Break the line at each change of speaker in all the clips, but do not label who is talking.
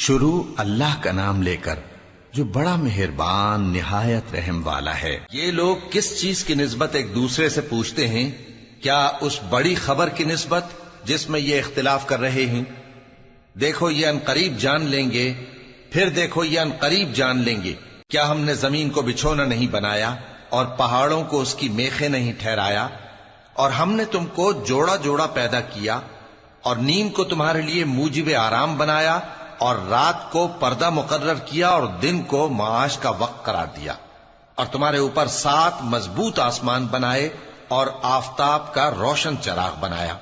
شروع اللہ کا نام لے کر جو بڑا مہربان نہایت رحم والا ہے۔ یہ لوگ کس چیز کی نسبت ایک دوسرے سے پوچھتے ہیں؟ کیا اس بڑی خبر کی نسبت جس میں یہ اختلاف کر رہے ہیں؟ دیکھو یہ انقریب جان لیں گے، پھر دیکھو یہ انقریب جان لیں گے۔ کیا ہم نے زمین کو بچھونا نہیں بنایا اور پہاڑوں کو اس کی میخیں نہیں ٹھہرایا؟ اور ہم نے تم کو جوڑا جوڑا پیدا کیا اور نیند کو تمہارے لیے موجب آرام بنایا اور رات کو پردہ مقرر کیا اور دن کو معاش کا وقت قرار دیا، اور تمہارے اوپر 7 مضبوط آسمان بنائے اور آفتاب کا روشن چراغ بنایا،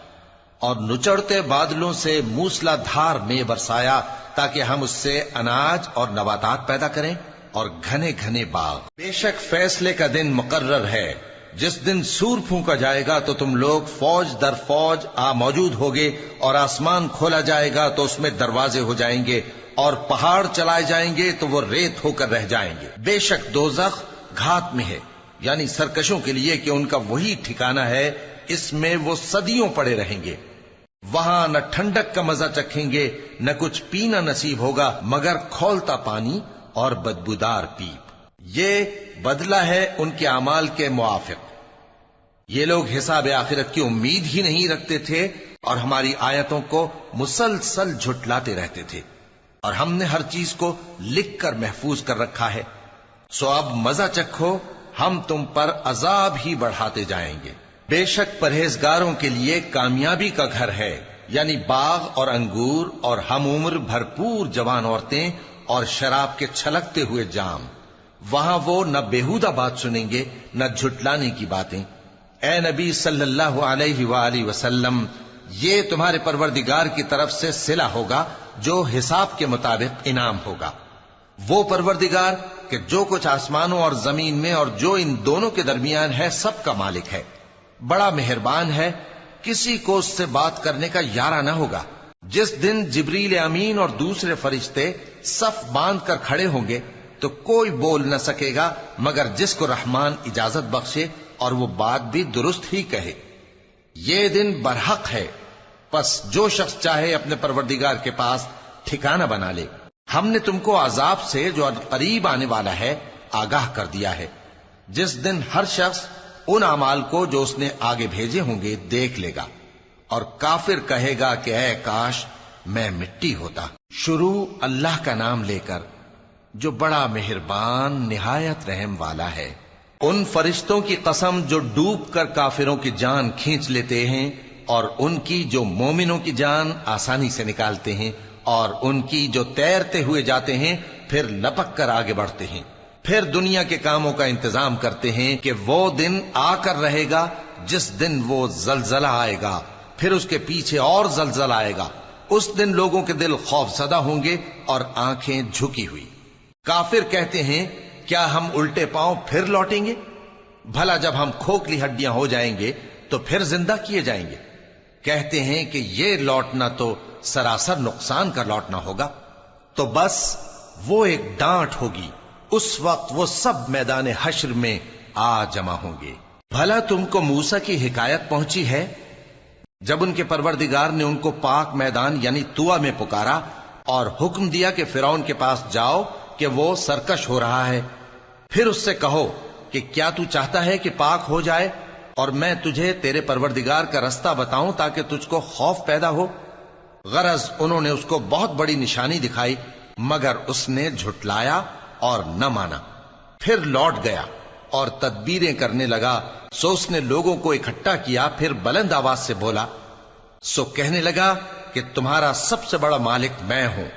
اور نچڑتے بادلوں سے موسلا دھار میں برسایا تاکہ ہم اس سے اناج اور نباتات پیدا کریں اور گھنے گھنے باغ۔ بے شک فیصلے کا دن مقرر ہے، جس دن سور پھونکا جائے گا تو تم لوگ فوج در فوج موجود ہوگے، اور آسمان کھولا جائے گا تو اس میں دروازے ہو جائیں گے، اور پہاڑ چلائے جائیں گے تو وہ ریت ہو کر رہ جائیں گے۔ بے شک دوزخ گھات میں ہے، یعنی سرکشوں کے لیے کہ ان کا وہی ٹھکانہ ہے، اس میں وہ صدیوں پڑے رہیں گے۔ وہاں نہ ٹھنڈک کا مزہ چکھیں گے، نہ کچھ پینا نصیب ہوگا مگر کھولتا پانی اور بدبودار پیپ۔ یہ بدلہ ہے ان کے اعمال کے موافق۔ یہ لوگ حساب آخرت کی امید ہی نہیں رکھتے تھے اور ہماری آیتوں کو مسلسل جھٹلاتے رہتے تھے، اور ہم نے ہر چیز کو لکھ کر محفوظ کر رکھا ہے۔ سو اب مزہ چکھو، ہم تم پر عذاب ہی بڑھاتے جائیں گے۔ بے شک پرہیزگاروں کے لیے کامیابی کا گھر ہے، یعنی باغ اور انگور اور ہم عمر بھرپور جوان عورتیں اور شراب کے چھلکتے ہوئے جام۔ وہاں وہ نہ بیہودہ بات سنیں گے نہ جھٹلانے کی باتیں۔ اے نبی صلی اللہ علیہ وآلہ وسلم، یہ تمہارے پروردگار کی طرف سے صلہ ہوگا جو حساب کے مطابق انعام ہوگا۔ وہ پروردگار کہ جو کچھ آسمانوں اور زمین میں اور جو ان دونوں کے درمیان ہے سب کا مالک ہے، بڑا مہربان ہے، کسی کو اس سے بات کرنے کا یارہ نہ ہوگا۔ جس دن جبریل امین اور دوسرے فرشتے صف باندھ کر کھڑے ہوں گے تو کوئی بول نہ سکے گا مگر جس کو رحمان اجازت بخشے اور وہ بات بھی درست ہی کہے۔ یہ دن برحق ہے، پس جو شخص چاہے اپنے پروردگار کے پاس ٹھکانہ بنا لے۔ ہم نے تم کو عذاب سے جو قریب آنے والا ہے آگاہ کر دیا ہے، جس دن ہر شخص ان اعمال کو جو اس نے آگے بھیجے ہوں گے دیکھ لے گا، اور کافر کہے گا کہ اے کاش میں مٹی ہوتا۔ شروع اللہ کا نام لے کر جو بڑا مہربان نہایت رحم والا ہے۔ ان فرشتوں کی قسم جو ڈوب کر کافروں کی جان کھینچ لیتے ہیں، اور ان کی جو مومنوں کی جان آسانی سے نکالتے ہیں، اور ان کی جو تیرتے ہوئے جاتے ہیں پھر لپک کر آگے بڑھتے ہیں، پھر دنیا کے کاموں کا انتظام کرتے ہیں کہ وہ دن آ کر رہے گا جس دن وہ زلزلہ آئے گا، پھر اس کے پیچھے اور زلزلہ آئے گا۔ اس دن لوگوں کے دل خوف زدہ ہوں گے اور آنکھیں جھکی ہوئی۔ کافر کہتے ہیں کیا ہم الٹے پاؤں پھر لوٹیں گے؟ بھلا جب ہم کھوکھلی ہڈیاں ہو جائیں گے تو پھر زندہ کیے جائیں گے؟ کہتے ہیں کہ یہ لوٹنا تو سراسر نقصان کا لوٹنا ہوگا۔ تو بس وہ ایک ڈانٹ ہوگی، اس وقت وہ سب میدان حشر میں آ جمع ہوں گے۔ بھلا تم کو موسیٰ کی حکایت پہنچی ہے جب ان کے پروردگار نے ان کو پاک میدان یعنی طویٰ میں پکارا اور حکم دیا کہ فرعون کے پاس جاؤ کہ وہ سرکش ہو رہا ہے، پھر اس سے کہو کہ کیا تو چاہتا ہے کہ پاک ہو جائے اور میں تجھے تیرے پروردگار کا رستہ بتاؤں تاکہ تجھ کو خوف پیدا ہو؟ غرض انہوں نے اس کو بہت بڑی نشانی دکھائی مگر اس نے جھٹلایا اور نہ مانا، پھر لوٹ گیا اور تدبیریں کرنے لگا۔ سو اس نے لوگوں کو اکٹھا کیا، پھر بلند آواز سے بولا، سو کہنے لگا کہ تمہارا سب سے بڑا مالک میں ہوں۔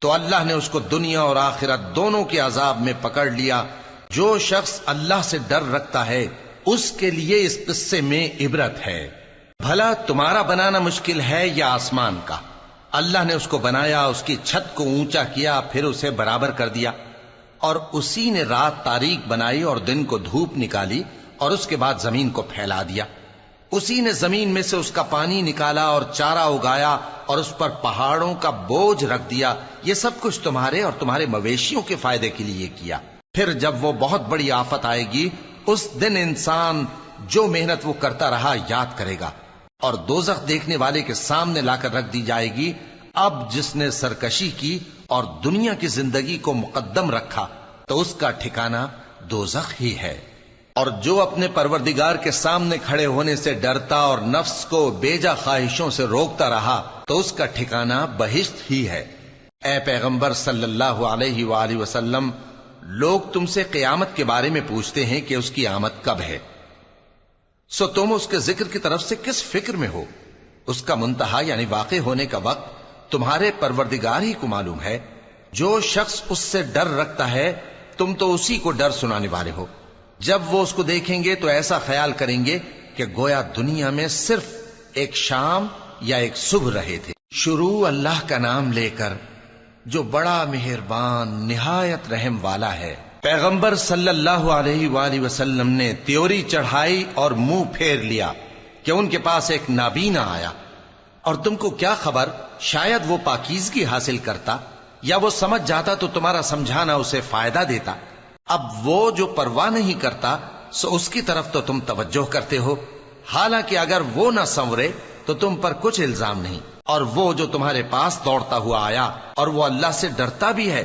تو اللہ نے اس کو دنیا اور آخرت دونوں کے عذاب میں پکڑ لیا۔ جو شخص اللہ سے ڈر رکھتا ہے اس کے لیے اس قصے میں عبرت ہے۔ بھلا تمہارا بنانا مشکل ہے یا آسمان کا؟ اللہ نے اس کو بنایا، اس کی چھت کو اونچا کیا، پھر اسے برابر کر دیا، اور اسی نے رات تاریک بنائی اور دن کو دھوپ نکالی، اور اس کے بعد زمین کو پھیلا دیا۔ اسی نے زمین میں سے اس کا پانی نکالا اور چارہ اگایا اور اس پر پہاڑوں کا بوجھ رکھ دیا۔ یہ سب کچھ تمہارے اور تمہارے مویشیوں کے فائدے کے لیے کیا۔ پھر جب وہ بہت بڑی آفت آئے گی اس دن انسان جو محنت وہ کرتا رہا یاد کرے گا، اور دوزخ دیکھنے والے کے سامنے لا کر رکھ دی جائے گی۔ اب جس نے سرکشی کی اور دنیا کی زندگی کو مقدم رکھا تو اس کا ٹھکانہ دوزخ ہی ہے، اور جو اپنے پروردگار کے سامنے کھڑے ہونے سے ڈرتا اور نفس کو بیجا خواہشوں سے روکتا رہا تو اس کا ٹھکانہ بہشت ہی ہے۔ اے پیغمبر صلی اللہ علیہ وآلہ وسلم، لوگ تم سے قیامت کے بارے میں پوچھتے ہیں کہ اس کی آمد کب ہے، سو تم اس کے ذکر کی طرف سے کس فکر میں ہو؟ اس کا منتہا یعنی واقع ہونے کا وقت تمہارے پروردگار ہی کو معلوم ہے۔ جو شخص اس سے ڈر رکھتا ہے تم تو اسی کو ڈر سنانے والے ہو۔ جب وہ اس کو دیکھیں گے تو ایسا خیال کریں گے کہ گویا دنیا میں صرف ایک شام یا ایک صبح رہے تھے۔ شروع اللہ کا نام لے کر جو بڑا مہربان نہایت رحم والا ہے۔ پیغمبر صلی اللہ علیہ وآلہ وسلم نے تیوری چڑھائی اور منہ پھیر لیا کہ ان کے پاس ایک نابینا آیا، اور تم کو کیا خبر، شاید وہ پاکیزگی حاصل کرتا یا وہ سمجھ جاتا تو تمہارا سمجھانا اسے فائدہ دیتا۔ اب وہ جو پرواہ نہیں کرتا سو اس کی طرف تو تم توجہ کرتے ہو، حالانکہ اگر وہ نہ سنورے تو تم پر کچھ الزام نہیں۔ اور وہ جو تمہارے پاس دوڑتا ہوا آیا اور وہ اللہ سے ڈرتا بھی ہے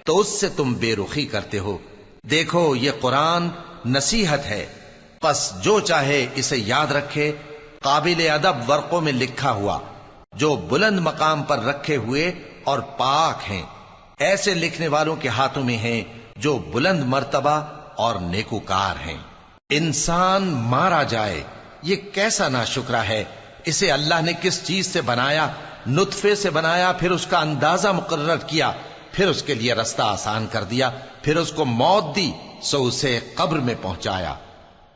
تو اس سے تم بے رخی کرتے ہو۔ دیکھو یہ قرآن نصیحت ہے، پس جو چاہے اسے یاد رکھے۔ قابل ادب ورقوں میں لکھا ہوا، جو بلند مقام پر رکھے ہوئے اور پاک ہیں، ایسے لکھنے والوں کے ہاتھوں میں ہیں جو بلند مرتبہ اور نیکوکار ہیں۔ انسان مارا جائے، یہ کیسا ناشکرا ہے۔ اسے اللہ نے کس چیز سے بنایا؟ نطفے سے بنایا، پھر اس کا اندازہ مقرر کیا، پھر اس کے لیے رستہ آسان کر دیا، پھر اس کو موت دی سو اسے قبر میں پہنچایا،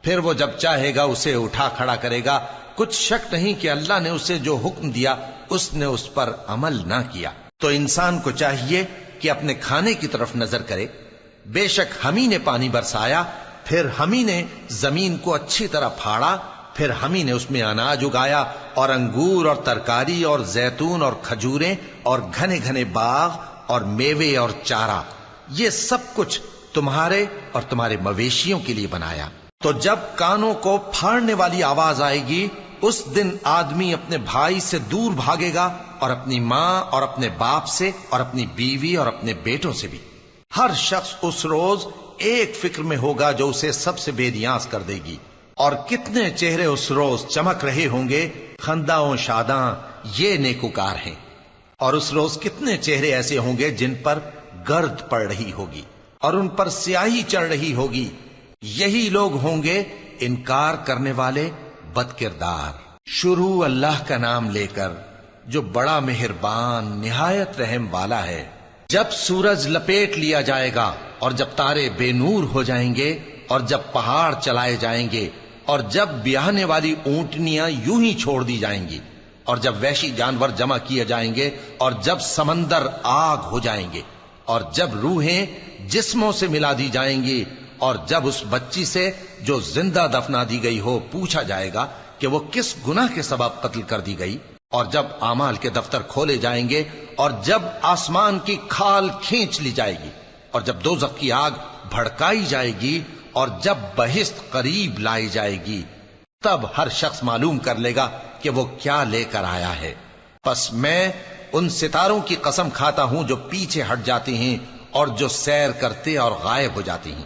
پھر وہ جب چاہے گا اسے اٹھا کھڑا کرے گا۔ کچھ شک نہیں کہ اللہ نے اسے جو حکم دیا اس نے اس پر عمل نہ کیا۔ تو انسان کو چاہیے کہ اپنے کھانے کی طرف نظر کرے۔ بے شک ہم ہی نے پانی برسایا، پھر ہم ہی نے زمین کو اچھی طرح پھاڑا، پھر ہم ہی نے اس میں اناج اگایا اور انگور اور ترکاری اور زیتون اور کھجوریں اور گھنے گھنے باغ اور میوے اور چارہ، یہ سب کچھ تمہارے اور تمہارے مویشیوں کے لیے بنایا۔ تو جب کانوں کو پھاڑنے والی آواز آئے گی اس دن آدمی اپنے بھائی سے دور بھاگے گا، اور اپنی ماں اور اپنے باپ سے اور اپنی بیوی اور اپنے بیٹوں سے بھی۔ ہر شخص اس روز ایک فکر میں ہوگا جو اسے سب سے بے نیاز کر دے گی۔ اور کتنے چہرے اس روز چمک رہے ہوں گے، خنداں و شاداں، یہ نیکوکار ہیں۔ اور اس روز کتنے چہرے ایسے ہوں گے جن پر گرد پڑ رہی ہوگی اور ان پر سیاہی چڑھ رہی ہوگی، یہی لوگ ہوں گے انکار کرنے والے بد کردار۔ شروع اللہ کا نام لے کر جو بڑا مہربان نہایت رحم والا ہے۔ جب سورج لپیٹ لیا جائے گا اور جب تارے بے نور ہو جائیں گے اور جب پہاڑ چلائے جائیں گے اور جب بیاہنے والی اونٹنیاں یوں ہی چھوڑ دی جائیں گی اور جب وحشی جانور جمع کیے جائیں گے اور جب سمندر آگ ہو جائیں گے اور جب روحیں جسموں سے ملا دی جائیں گی اور جب اس بچی سے جو زندہ دفنا دی گئی ہو پوچھا جائے گا کہ وہ کس گناہ کے سبب قتل کر دی گئی، اور جب اعمال کے دفتر کھولے جائیں گے اور جب آسمان کی کھال کھینچ لی جائے گی اور جب دوزخ کی آگ بھڑکائی جائے گی اور جب بہشت قریب لائی جائے گی، تب ہر شخص معلوم کر لے گا کہ وہ کیا لے کر آیا ہے۔ پس میں ان ستاروں کی قسم کھاتا ہوں جو پیچھے ہٹ جاتے ہیں اور جو سیر کرتے اور غائب ہو جاتے ہیں،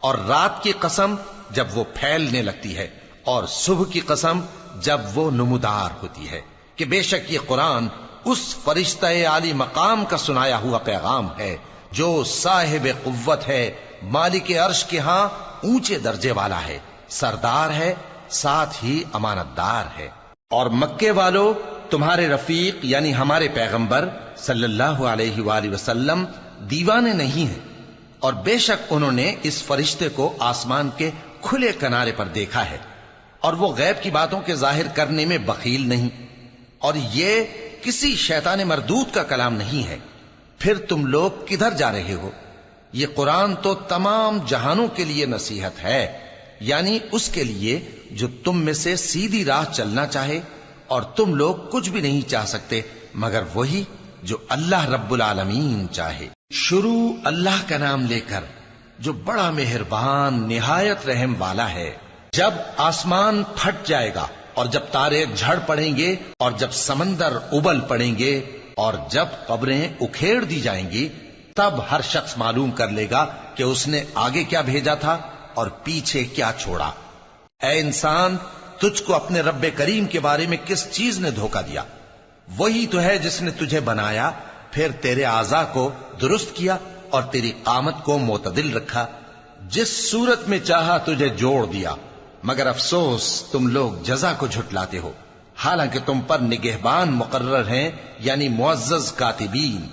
اور رات کی قسم جب وہ پھیلنے لگتی ہے، اور صبح کی قسم جب وہ نمودار ہوتی ہے، کہ بے شک یہ قرآن اس فرشتہ عالی مقام کا سنایا ہوا پیغام ہے جو صاحب قوت ہے، مالک عرش کے ہاں اونچے درجے والا ہے، سردار ہے، ساتھ ہی امانت دار ہے۔ اور مکے والو، تمہارے رفیق یعنی ہمارے پیغمبر صلی اللہ علیہ وآلہ وسلم دیوانے نہیں ہیں، اور بے شک انہوں نے اس فرشتے کو آسمان کے کھلے کنارے پر دیکھا ہے، اور وہ غیب کی باتوں کے ظاہر کرنے میں بخیل نہیں، اور یہ کسی شیطان مردود کا کلام نہیں ہے۔ پھر تم لوگ کدھر جا رہے ہو؟ یہ قرآن تو تمام جہانوں کے لیے نصیحت ہے، یعنی اس کے لیے جو تم میں سے سیدھی راہ چلنا چاہے، اور تم لوگ کچھ بھی نہیں چاہ سکتے مگر وہی جو اللہ رب العالمین چاہے۔ شروع اللہ کا نام لے کر جو بڑا مہربان نہایت رحم والا ہے۔ جب آسمان پھٹ جائے گا اور جب تارے جھڑ پڑیں گے اور جب سمندر ابل پڑیں گے اور جب قبریں اکھیڑ دی جائیں گی تب ہر شخص معلوم کر لے گا کہ اس نے آگے کیا بھیجا تھا اور پیچھے کیا چھوڑا۔ اے انسان، تجھ کو اپنے رب کریم کے بارے میں کس چیز نے دھوکہ دیا؟ وہی تو ہے جس نے تجھے بنایا، پھر تیرے اعضاء کو درست کیا اور تیری قامت کو معتدل رکھا، جس صورت میں چاہا تجھے جوڑ دیا، مگر افسوس تم لوگ جزا کو جھٹلاتے ہو، حالانکہ تم پر نگہبان مقرر ہیں، یعنی معزز کاتبین،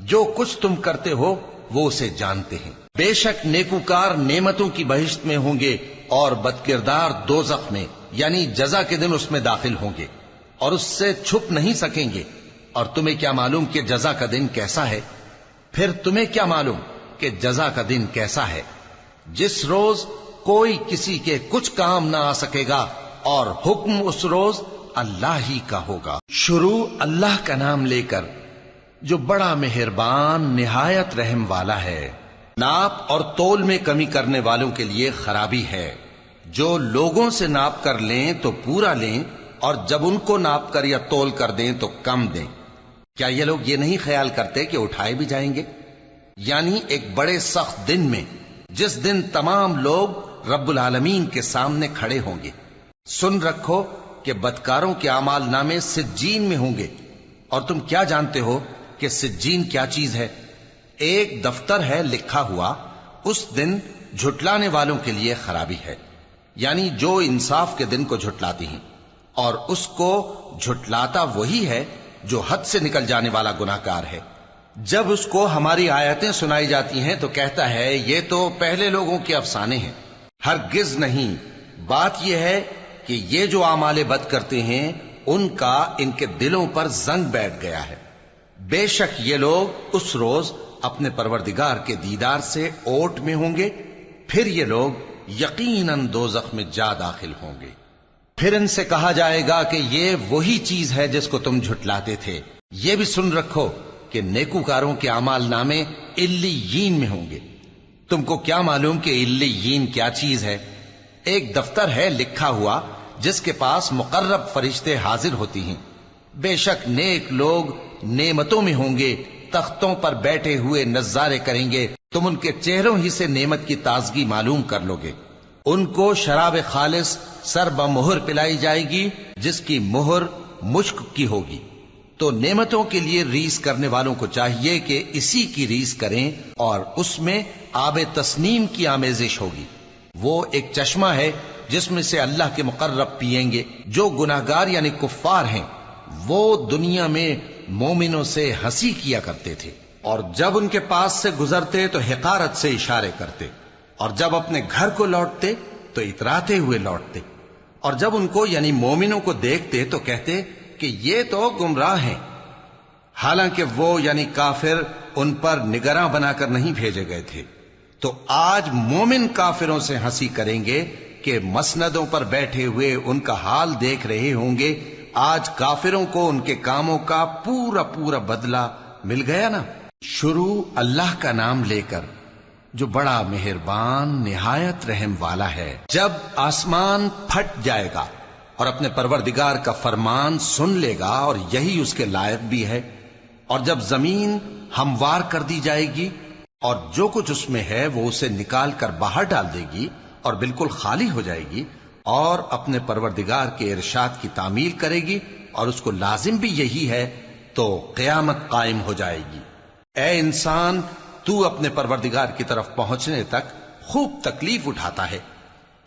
جو کچھ تم کرتے ہو وہ اسے جانتے ہیں۔ بے شک نیکوکار نعمتوں کی بہشت میں ہوں گے اور بدکردار دوزخ میں، یعنی جزا کے دن اس میں داخل ہوں گے اور اس سے چھپ نہیں سکیں گے۔ اور تمہیں کیا معلوم کہ جزا کا دن کیسا ہے؟ پھر تمہیں کیا معلوم کہ جزا کا دن کیسا ہے؟ جس روز کوئی کسی کے کچھ کام نہ آ سکے گا اور حکم اس روز اللہ ہی کا ہوگا۔ شروع اللہ کا نام لے کر جو بڑا مہربان نہایت رحم والا ہے۔ ناپ اور تول میں کمی کرنے والوں کے لیے خرابی ہے، جو لوگوں سے ناپ کر لیں تو پورا لیں اور جب ان کو ناپ کر یا تول کر دیں تو کم دیں۔ کیا یہ لوگ یہ نہیں خیال کرتے کہ اٹھائے بھی جائیں گے؟ یعنی ایک بڑے سخت دن میں، جس دن تمام لوگ رب العالمین کے سامنے کھڑے ہوں گے۔ سن رکھو کہ بدکاروں کے اعمال نامے سجین میں ہوں گے، اور تم کیا جانتے ہو کہ سجین کیا چیز ہے؟ ایک دفتر ہے لکھا ہوا، اس دن جھٹلانے والوں کے لیے خرابی ہے، یعنی جو انصاف کے دن کو جھٹلاتی ہیں، اور اس کو جھٹلاتا وہی ہے جو حد سے نکل جانے والا گناہگار ہے۔ جب اس کو ہماری آیتیں سنائی جاتی ہیں تو کہتا ہے یہ تو پہلے لوگوں کے افسانے ہیں۔ ہرگز نہیں، بات یہ ہے کہ یہ جو اعمال بد کرتے ہیں ان کا ان کے دلوں پر زنگ بیٹھ گیا ہے۔ بے شک یہ لوگ اس روز اپنے پروردگار کے دیدار سے اوٹ میں ہوں گے، پھر یہ لوگ یقیناً دوزخ میں جا داخل ہوں گے۔ پھر ان سے کہا جائے گا کہ یہ وہی چیز ہے جس کو تم جھٹلاتے تھے۔ یہ بھی سن رکھو کہ نیکوکاروں کے اعمال نامے علیین میں ہوں گے۔ تم کو کیا معلوم کہ علیین کیا چیز ہے؟ ایک دفتر ہے لکھا ہوا جس کے پاس مقرب فرشتے حاضر ہوتی ہیں۔ بے شک نیک لوگ نعمتوں میں ہوں گے، تختوں پر بیٹھے ہوئے نظارے کریں گے، تم ان کے چہروں ہی سے نعمت کی تازگی معلوم کر لو گے۔ ان کو شراب خالص سر بمہر پلائی جائے گی جس کی مہر مشک کی ہوگی۔ تو نعمتوں کے لیے ریس کرنے والوں کو چاہیے کہ اسی کی ریس کریں، اور اس میں آب تسنیم کی آمیزش ہوگی۔ وہ ایک چشمہ ہے جس میں سے اللہ کے مقرب پیئیں گے۔ جو گناہگار یعنی کفار ہیں وہ دنیا میں مومنوں سے ہنسی کیا کرتے تھے، اور جب ان کے پاس سے گزرتے تو حقارت سے اشارے کرتے، اور جب اپنے گھر کو لوٹتے تو اتراتے ہوئے لوٹتے، اور جب ان کو یعنی مومنوں کو دیکھتے تو کہتے کہ یہ تو گمراہ ہیں، حالانکہ وہ یعنی کافر ان پر نگراں بنا کر نہیں بھیجے گئے تھے۔ تو آج مومن کافروں سے ہنسی کریں گے کہ مسندوں پر بیٹھے ہوئے ان کا حال دیکھ رہے ہوں گے۔ آج کافروں کو ان کے کاموں کا پورا پورا بدلہ مل گیا نا۔ شروع اللہ کا نام لے کر جو بڑا مہربان نہایت رحم والا ہے۔ جب آسمان پھٹ جائے گا اور اپنے پروردگار کا فرمان سن لے گا، اور یہی اس کے لائق بھی ہے، اور جب زمین ہموار کر دی جائے گی اور جو کچھ اس میں ہے وہ اسے نکال کر باہر ڈال دے گی اور بالکل خالی ہو جائے گی، اور اپنے پروردگار کے ارشاد کی تعمیل کرے گی، اور اس کو لازم بھی یہی ہے، تو قیامت قائم ہو جائے گی۔ اے انسان، تو اپنے پروردگار کی طرف پہنچنے تک خوب تکلیف اٹھاتا ہے،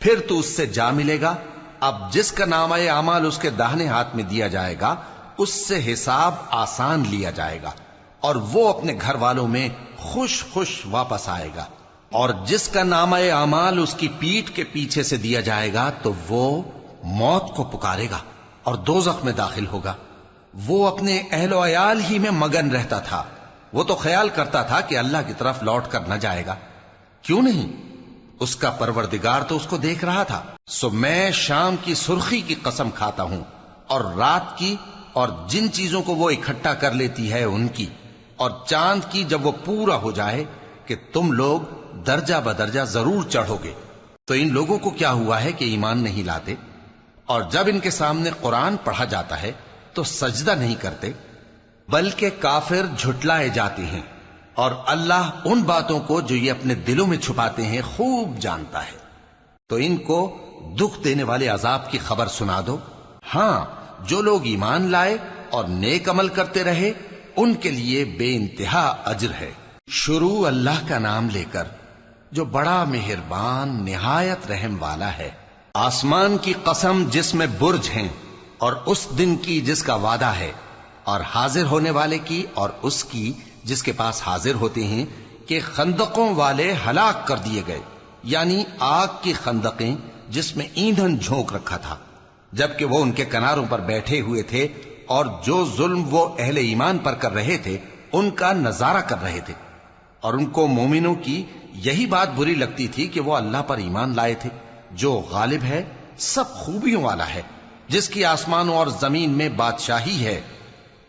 پھر تو اس سے جا ملے گا۔ اب جس کا نامہ اعمال اس کے داہنے ہاتھ میں دیا جائے گا اس سے حساب آسان لیا جائے گا، اور وہ اپنے گھر والوں میں خوش خوش واپس آئے گا۔ اور جس کا نامہ اعمال اس کی پیٹھ کے پیچھے سے دیا جائے گا تو وہ موت کو پکارے گا اور دوزخ میں داخل ہوگا۔ وہ اپنے اہل و عیال ہی میں مگن رہتا تھا، وہ تو خیال کرتا تھا کہ اللہ کی طرف لوٹ کر نہ جائے گا، کیوں نہیں؟ اس کا پروردگار تو اس کو دیکھ رہا تھا۔ سو میں شام کی سرخی کی قسم کھاتا ہوں، اور رات کی، اور جن چیزوں کو وہ اکٹھا کر لیتی ہے ان کی، اور چاند کی جب وہ پورا ہو جائے، کہ تم لوگ درجہ بدرجہ ضرور چڑھو گے۔ تو ان لوگوں کو کیا ہوا ہے کہ ایمان نہیں لاتے؟ اور جب ان کے سامنے قرآن پڑھا جاتا ہے تو سجدہ نہیں کرتے، بلکہ کافر جھٹلائے جاتے ہیں، اور اللہ ان باتوں کو جو یہ اپنے دلوں میں چھپاتے ہیں خوب جانتا ہے۔ تو ان کو دکھ دینے والے عذاب کی خبر سنا دو۔ ہاں، جو لوگ ایمان لائے اور نیک عمل کرتے رہے ان کے لیے بے انتہا اجر ہے۔ شروع اللہ کا نام لے کر جو بڑا مہربان نہایت رحم والا ہے۔ آسمان کی قسم جس میں برج ہیں، اور اس دن کی جس کا وعدہ ہے، اور حاضر ہونے والے کی اور اس کی جس کے پاس حاضر ہوتے ہیں، کہ خندقوں والے ہلاک کر دیے گئے، یعنی آگ کی خندقیں جس میں ایندھن جھونک رکھا تھا، جبکہ وہ ان کے کناروں پر بیٹھے ہوئے تھے اور جو ظلم وہ اہل ایمان پر کر رہے تھے ان کا نظارہ کر رہے تھے، اور ان کو مومنوں کی یہی بات بری لگتی تھی کہ وہ اللہ پر ایمان لائے تھے جو غالب ہے، سب خوبیوں والا ہے، جس کی آسمانوں اور زمین میں بادشاہی ہے،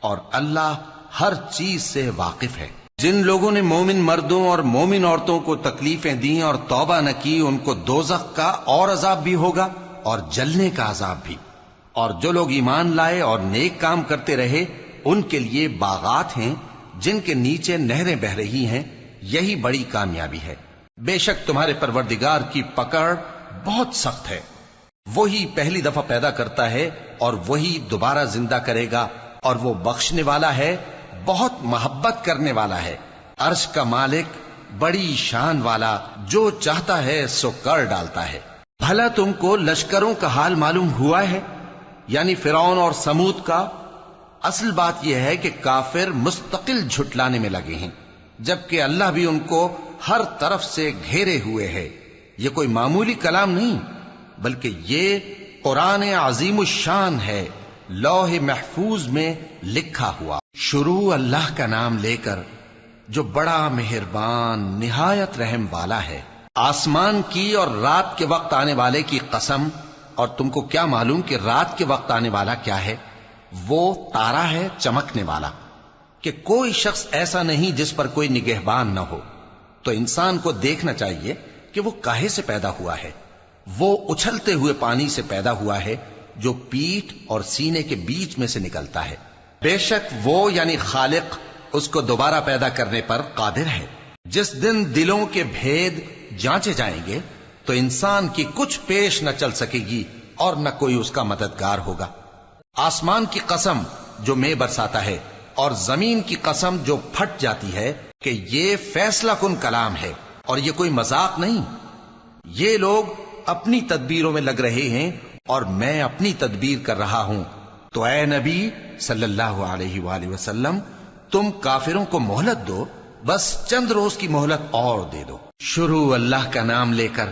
اور اللہ ہر چیز سے واقف ہے۔ جن لوگوں نے مومن مردوں اور مومن عورتوں کو تکلیفیں دیں اور توبہ نہ کی، ان کو دوزخ کا اور عذاب بھی ہوگا اور جلنے کا عذاب بھی، اور جو لوگ ایمان لائے اور نیک کام کرتے رہے ان کے لیے باغات ہیں جن کے نیچے نہریں بہ رہی ہیں، یہی بڑی کامیابی ہے۔ بے شک تمہارے پروردگار کی پکڑ بہت سخت ہے، وہی پہلی دفعہ پیدا کرتا ہے اور وہی دوبارہ زندہ کرے گا، اور وہ بخشنے والا ہے، بہت محبت کرنے والا ہے، عرش کا مالک، بڑی شان والا، جو چاہتا ہے سو کر ڈالتا ہے۔ بھلا تم کو لشکروں کا حال معلوم ہوا ہے، یعنی فرعون اور سمود کا؟ اصل بات یہ ہے کہ کافر مستقل جھٹلانے میں لگے ہیں، جبکہ اللہ بھی ان کو ہر طرف سے گھیرے ہوئے ہے۔ یہ کوئی معمولی کلام نہیں، بلکہ یہ قرآن عظیم الشان ہے، لوح محفوظ میں لکھا ہوا۔ شروع اللہ کا نام لے کر جو بڑا مہربان نہایت رحم والا ہے۔ آسمان کی اور رات کے وقت آنے والے کی قسم، اور تم کو کیا معلوم کہ رات کے وقت آنے والا کیا ہے؟ وہ تارا ہے چمکنے والا، کہ کوئی شخص ایسا نہیں جس پر کوئی نگہبان نہ ہو۔ تو انسان کو دیکھنا چاہیے کہ وہ کاہے سے پیدا ہوا ہے۔ وہ اچھلتے ہوئے پانی سے پیدا ہوا ہے جو پیٹھ اور سینے کے بیچ میں سے نکلتا ہے۔ بے شک وہ یعنی خالق اس کو دوبارہ پیدا کرنے پر قادر ہے۔ جس دن دلوں کے بھید جانچے جائیں گے تو انسان کی کچھ پیش نہ چل سکے گی اور نہ کوئی اس کا مددگار ہوگا۔ آسمان کی قسم جو مے برساتا ہے، اور زمین کی قسم جو پھٹ جاتی ہے، کہ یہ فیصلہ کن کلام ہے اور یہ کوئی مذاق نہیں۔ یہ لوگ اپنی تدبیروں میں لگ رہے ہیں اور میں اپنی تدبیر کر رہا ہوں۔ تو اے نبی صلی اللہ علیہ وآلہ وسلم، تم کافروں کو مہلت دو، بس چند روز کی مہلت اور دے دو۔ شروع اللہ کا نام لے کر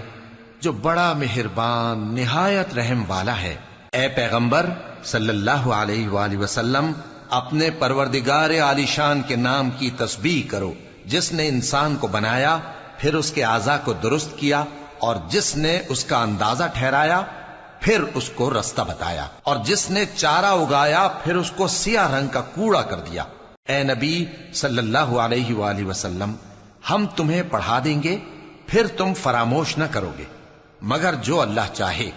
جو بڑا مہربان نہایت رحم والا ہے۔ اے پیغمبر صلی اللہ علیہ وآلہ وسلم، اپنے پروردگار عالی شان کے نام کی تسبیح کرو، جس نے انسان کو بنایا، پھر اس کے اعضاء کو درست کیا، اور جس نے اس کا اندازہ ٹھہرایا، پھر اس کو رستہ بتایا، اور جس نے چارہ اگایا، پھر اس کو سیاہ رنگ کا کوڑا کر دیا۔ اے نبی صلی اللہ علیہ وآلہ وسلم، ہم تمہیں پڑھا دیں گے، پھر تم فراموش نہ کرو گے، مگر جو اللہ چاہے۔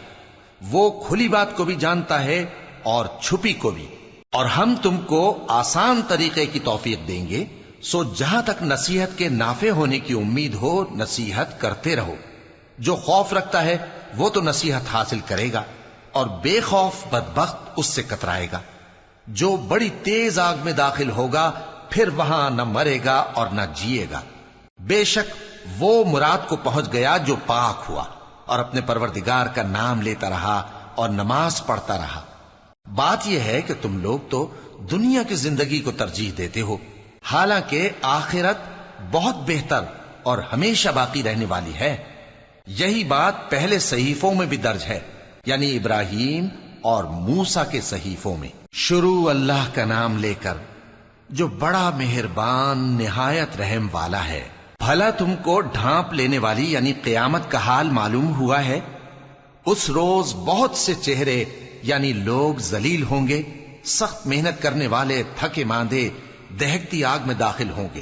وہ کھلی بات کو بھی جانتا ہے اور چھپی کو بھی، اور ہم تم کو آسان طریقے کی توفیق دیں گے، سو جہاں تک نصیحت کے نافع ہونے کی امید ہو نصیحت کرتے رہو۔ جو خوف رکھتا ہے وہ تو نصیحت حاصل کرے گا، اور بے خوف بدبخت اس سے کترائے گا۔ جو بڑی تیز آگ میں داخل ہوگا، پھر وہاں نہ مرے گا اور نہ جیے گا۔ بے شک وہ مراد کو پہنچ گیا جو پاک ہوا اور اپنے پروردگار کا نام لیتا رہا اور نماز پڑھتا رہا۔ بات یہ ہے کہ تم لوگ تو دنیا کی زندگی کو ترجیح دیتے ہو، حالانکہ آخرت بہت بہتر اور ہمیشہ باقی رہنے والی ہے۔ یہی بات پہلے صحیفوں میں بھی درج ہے، یعنی ابراہیم اور موسیٰ کے صحیفوں میں۔ شروع اللہ کا نام لے کر جو بڑا مہربان نہایت رحم والا ہے۔ بھلا تم کو ڈھانپ لینے والی یعنی قیامت کا حال معلوم ہوا ہے؟ اس روز بہت سے چہرے یعنی لوگ ذلیل ہوں گے، سخت محنت کرنے والے تھکے ماندے دہکتی آگ میں داخل ہوں گے۔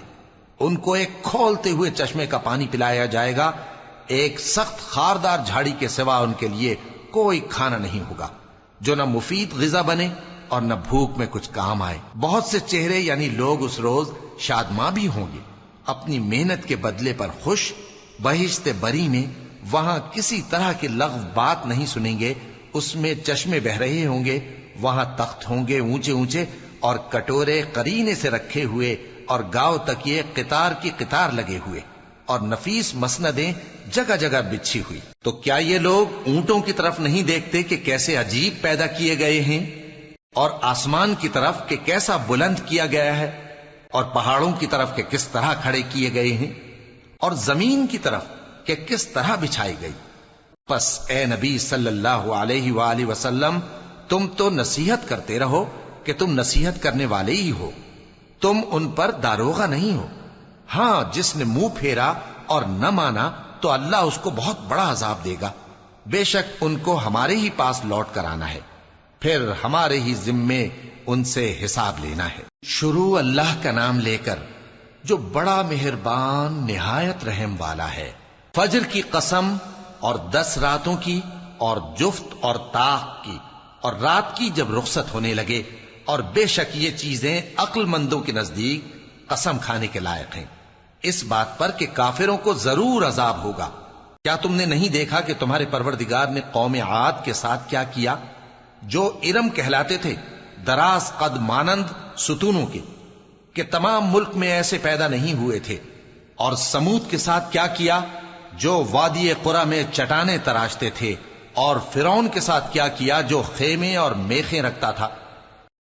ان کو ایک کھولتے ہوئے چشمے کا پانی پلایا جائے گا، ایک سخت خاردار جھاڑی کے سوا ان کے لیے کوئی کھانا نہیں ہوگا جو نہ مفید غذا بنے اور نہ بھوک میں کچھ کام آئے۔ بہت سے چہرے یعنی لوگ اس روز شادماں بھی ہوں گے، اپنی محنت کے بدلے پر خوش، بہشت بری میں وہاں کسی طرح کی لغو بات نہیں سنیں گے، اس میں چشمے بہ رہے ہوں گے، وہاں تخت ہوں گے اونچے اونچے اور کٹورے قرینے سے رکھے ہوئے اور گاؤ تکیے قطار کی قطار لگے ہوئے اور نفیس مسندیں جگہ جگہ بچھی ہوئی۔ تو کیا یہ لوگ اونٹوں کی طرف نہیں دیکھتے کہ کیسے عجیب پیدا کیے گئے ہیں، اور آسمان کی طرف کہ کیسا بلند کیا گیا ہے، اور پہاڑوں کی طرف کہ کس طرح کھڑے کیے گئے ہیں، اور زمین کی طرف کہ کس طرح بچھائی گئی؟ پس اے نبی صلی اللہ علیہ وآلہ وسلم، تم تو نصیحت کرتے رہو کہ تم نصیحت کرنے والے ہی ہو، تم ان پر داروغہ نہیں ہو۔ ہاں، جس نے منہ پھیرا اور نہ مانا تو اللہ اس کو بہت بڑا عذاب دے گا، بے شک ان کو ہمارے ہی پاس لوٹ کر آنا ہے، پھر ہمارے ہی ذمے ان سے حساب لینا ہے۔ شروع اللہ کا نام لے کر جو بڑا مہربان نہایت رحم والا ہے۔ فجر کی قسم اور 10 راتوں کی اور جفت اور طاق کی اور رات کی جب رخصت ہونے لگے، اور بے شک یہ چیزیں عقل مندوں کے نزدیک قسم کھانے کے لائق ہیں، اس بات پر کہ کافروں کو ضرور عذاب ہوگا۔ کیا تم نے نہیں دیکھا کہ تمہارے پروردگار نے قوم عاد کے ساتھ کیا کیا، جو ارم کہلاتے تھے، دراز قد مانند ستونوں کے، کہ تمام ملک میں ایسے پیدا نہیں ہوئے تھے؟ اور سمود کے ساتھ کیا کیا، جو وادی قرا میں چٹانیں تراشتے تھے؟ اور فرعون کے ساتھ کیا کیا، جو خیمے اور میخیں رکھتا تھا؟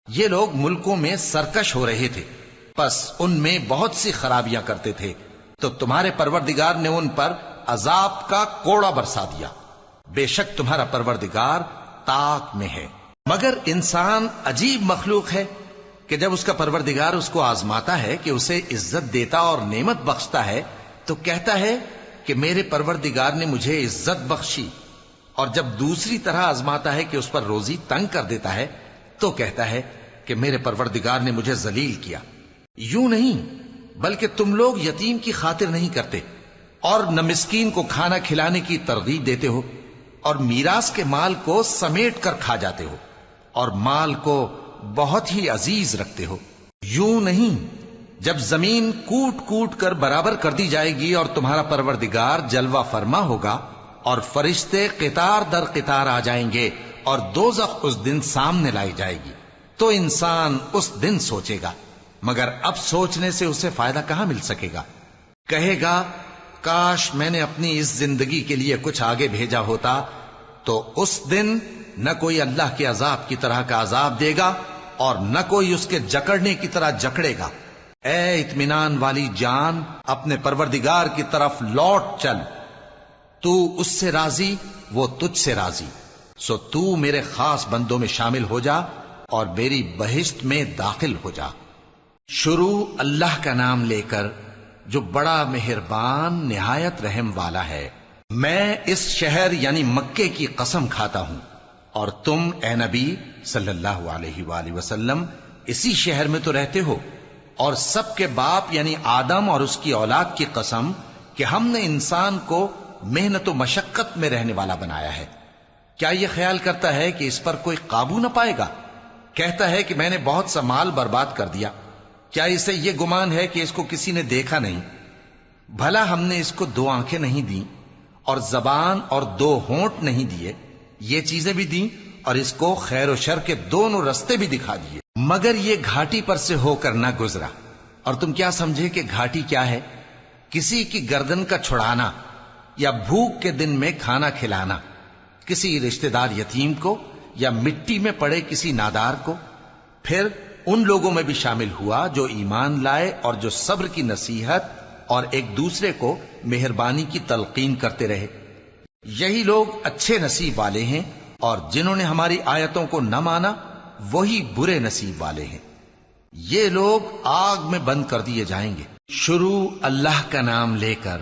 یہ لوگ ملکوں میں سرکش ہو رہے تھے، پس ان میں بہت سی خرابیاں کرتے تھے، تو تمہارے پروردگار نے ان پر عذاب کا کوڑا برسا دیا۔ بے شک تمہارا پروردگار طاق میں ہے۔ مگر انسان عجیب مخلوق ہے کہ جب اس کا پروردگار اس کو آزماتا ہے کہ اسے عزت دیتا اور نعمت بخشتا ہے تو کہتا ہے کہ میرے پروردگار نے مجھے عزت بخشی، اور جب دوسری طرح آزماتا ہے کہ اس پر روزی تنگ کر دیتا ہے تو کہتا ہے کہ میرے پروردگار نے مجھے ذلیل کیا۔ یوں نہیں، بلکہ تم لوگ یتیم کی خاطر نہیں کرتے اور نہ مسکین کو کھانا کھلانے کی ترغیب دیتے ہو، اور میراث کے مال کو سمیٹ کر کھا جاتے ہو، اور مال کو بہت ہی عزیز رکھتے ہو۔ یوں نہیں، جب زمین کوٹ کوٹ کر برابر کر دی جائے گی اور تمہارا پروردگار جلوہ فرما ہوگا اور فرشتے قطار در قطار آ جائیں گے اور دوزخ اس دن سامنے لائی جائے گی، تو انسان اس دن سوچے گا، مگر اب سوچنے سے اسے فائدہ کہاں مل سکے گا؟ کہے گا کاش میں نے اپنی اس زندگی کے لیے کچھ آگے بھیجا ہوتا، تو اس دن نہ کوئی اللہ کے عذاب کی طرح کا عذاب دے گا اور نہ کوئی اس کے جکڑنے کی طرح جکڑے گا۔ اے اطمینان والی جان، اپنے پروردگار کی طرف لوٹ چل، تو اس سے راضی، وہ تجھ سے راضی، سو تو میرے خاص بندوں میں شامل ہو جا اور میری بہشت میں داخل ہو جا۔ شروع اللہ کا نام لے کر جو بڑا مہربان نہایت رحم والا ہے۔ میں اس شہر یعنی مکے کی قسم کھاتا ہوں، اور تم اے نبی صلی اللہ علیہ وآلہ وسلم اسی شہر میں تو رہتے ہو، اور سب کے باپ یعنی آدم اور اس کی اولاد کی قسم کہ ہم نے انسان کو محنت و مشقت میں رہنے والا بنایا ہے۔ کیا یہ خیال کرتا ہے کہ اس پر کوئی قابو نہ پائے گا؟ کہتا ہے کہ میں نے بہت سا مال برباد کر دیا۔ کیا اسے یہ گمان ہے کہ اس کو کسی نے دیکھا نہیں؟ بھلا ہم نے اس کو 2 آنکھیں نہیں دیں اور زبان اور 2 ہونٹ نہیں دیے؟ یہ چیزیں بھی دیں اور اس کو خیر و شر کے دونوں رستے بھی دکھا دیے، مگر یہ گھاٹی پر سے ہو کر نہ گزرا۔ اور تم کیا سمجھے کہ گھاٹی کیا ہے؟ کسی کی گردن کا چھڑانا، یا بھوک کے دن میں کھانا کھلانا، کسی رشتہ دار یتیم کو، یا مٹی میں پڑے کسی نادار کو۔ پھر ان لوگوں میں بھی شامل ہوا جو ایمان لائے اور جو صبر کی نصیحت اور ایک دوسرے کو مہربانی کی تلقین کرتے رہے۔ یہی لوگ اچھے نصیب والے ہیں، اور جنہوں نے ہماری آیتوں کو نہ مانا وہی برے نصیب والے ہیں۔ یہ لوگ آگ میں بند کر دیے جائیں گے۔ شروع اللہ کا نام لے کر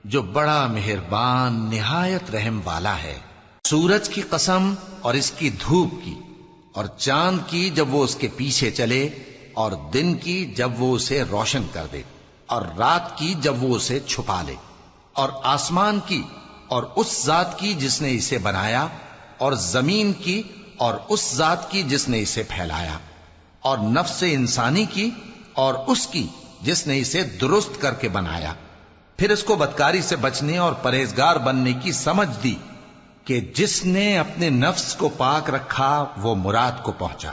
جو بڑا مہربان نہایت رحم والا ہے۔ سورج کی قسم اور اس کی دھوپ کی، اور چاند کی جب وہ اس کے پیچھے چلے، اور دن کی جب وہ اسے روشن کر دے، اور رات کی جب وہ اسے چھپا لے، اور آسمان کی اور اس ذات کی جس نے اسے بنایا، اور زمین کی اور اس ذات کی جس نے اسے پھیلایا، اور نفس انسانی کی اور اس کی جس نے اسے درست کر کے بنایا، پھر اس کو بدکاری سے بچنے اور پرہیزگار بننے کی سمجھ دی کہ جس نے اپنے نفس کو پاک رکھا وہ مراد کو پہنچا،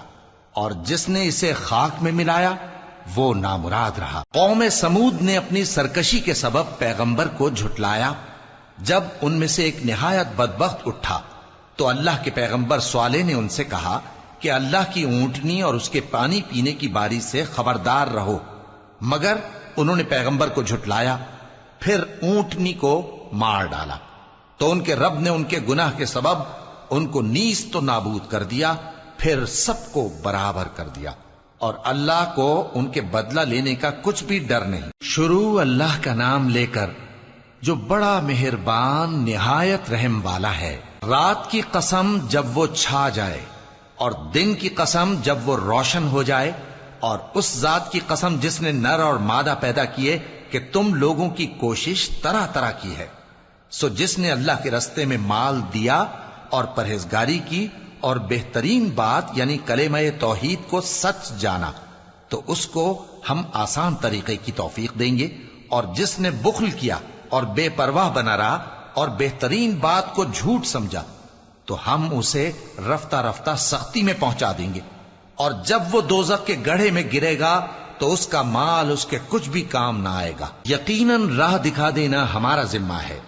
اور جس نے اسے خاک میں ملایا وہ نامراد رہا۔ قوم سمود نے اپنی سرکشی کے سبب پیغمبر کو جھٹلایا۔ جب ان میں سے ایک نہایت بدبخت اٹھا تو اللہ کے پیغمبر صالح نے ان سے کہا کہ اللہ کی اونٹنی اور اس کے پانی پینے کی باری سے خبردار رہو، مگر انہوں نے پیغمبر کو جھٹلایا، پھر اونٹنی کو مار ڈالا تو ان کے رب نے ان کے گناہ کے سبب ان کو نیست و نابود کر دیا، پھر سب کو برابر کر دیا، اور اللہ کو ان کے بدلہ لینے کا کچھ بھی ڈر نہیں۔ شروع اللہ کا نام لے کر جو بڑا مہربان نہایت رحم والا ہے۔ رات کی قسم جب وہ چھا جائے، اور دن کی قسم جب وہ روشن ہو جائے، اور اس ذات کی قسم جس نے نر اور مادہ پیدا کیے کہ تم لوگوں کی کوشش طرح طرح کی ہے۔ سو جس نے اللہ کے رستے میں مال دیا اور پرہیزگاری کی اور بہترین بات یعنی کلمہ توحید کو سچ جانا، تو اس کو ہم آسان طریقے کی توفیق دیں گے، اور جس نے بخل کیا اور بے پرواہ بنا رہا اور بہترین بات کو جھوٹ سمجھا، تو ہم اسے رفتہ رفتہ سختی میں پہنچا دیں گے، اور جب وہ دوزخ کے گڑھے میں گرے گا تو اس کا مال اس کے کچھ بھی کام نہ آئے گا۔ یقیناً راہ دکھا دینا ہمارا ذمہ ہے،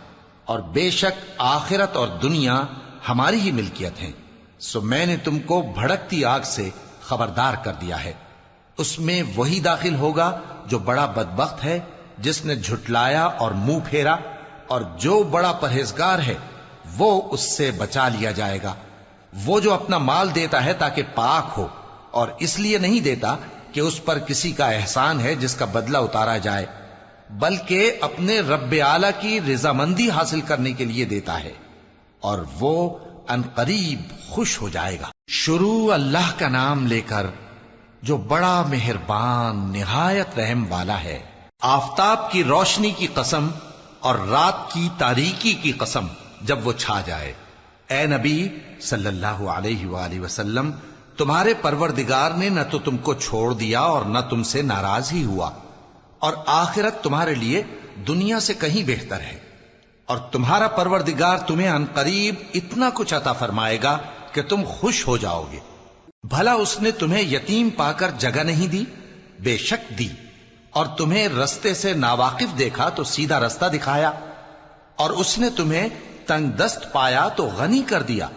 اور بے شک آخرت اور دنیا ہماری ہی ملکیت ہیں۔ سو میں نے تم کو بھڑکتی آگ سے خبردار کر دیا ہے، اس میں وہی داخل ہوگا جو بڑا بدبخت ہے، جس نے جھٹلایا اور منہ پھیرا، اور جو بڑا پرہیزگار ہے وہ اس سے بچا لیا جائے گا۔ وہ جو اپنا مال دیتا ہے تاکہ پاک ہو، اور اس لیے نہیں دیتا کہ اس پر کسی کا احسان ہے جس کا بدلہ اتارا جائے، بلکہ اپنے رب اعلی کی رضامندی حاصل کرنے کے لیے دیتا ہے، اور وہ ان قریب خوش ہو جائے گا۔ شروع اللہ کا نام لے کر جو بڑا مہربان نہایت رحم والا ہے۔ آفتاب کی روشنی کی قسم اور رات کی تاریکی کی قسم جب وہ چھا جائے۔ اے نبی صلی اللہ علیہ وآلہ وسلم، تمہارے پروردگار نے نہ تو تم کو چھوڑ دیا اور نہ تم سے ناراض ہی ہوا، اور آخرت تمہارے لیے دنیا سے کہیں بہتر ہے، اور تمہارا پروردگار تمہیں عنقریب اتنا کچھ عطا فرمائے گا کہ تم خوش ہو جاؤ گے۔ بھلا اس نے تمہیں یتیم پا کر جگہ نہیں دی؟ بے شک دی، اور تمہیں رستے سے ناواقف دیکھا تو سیدھا رستہ دکھایا، اور اس نے تمہیں تنگ دست پایا تو غنی کر دیا۔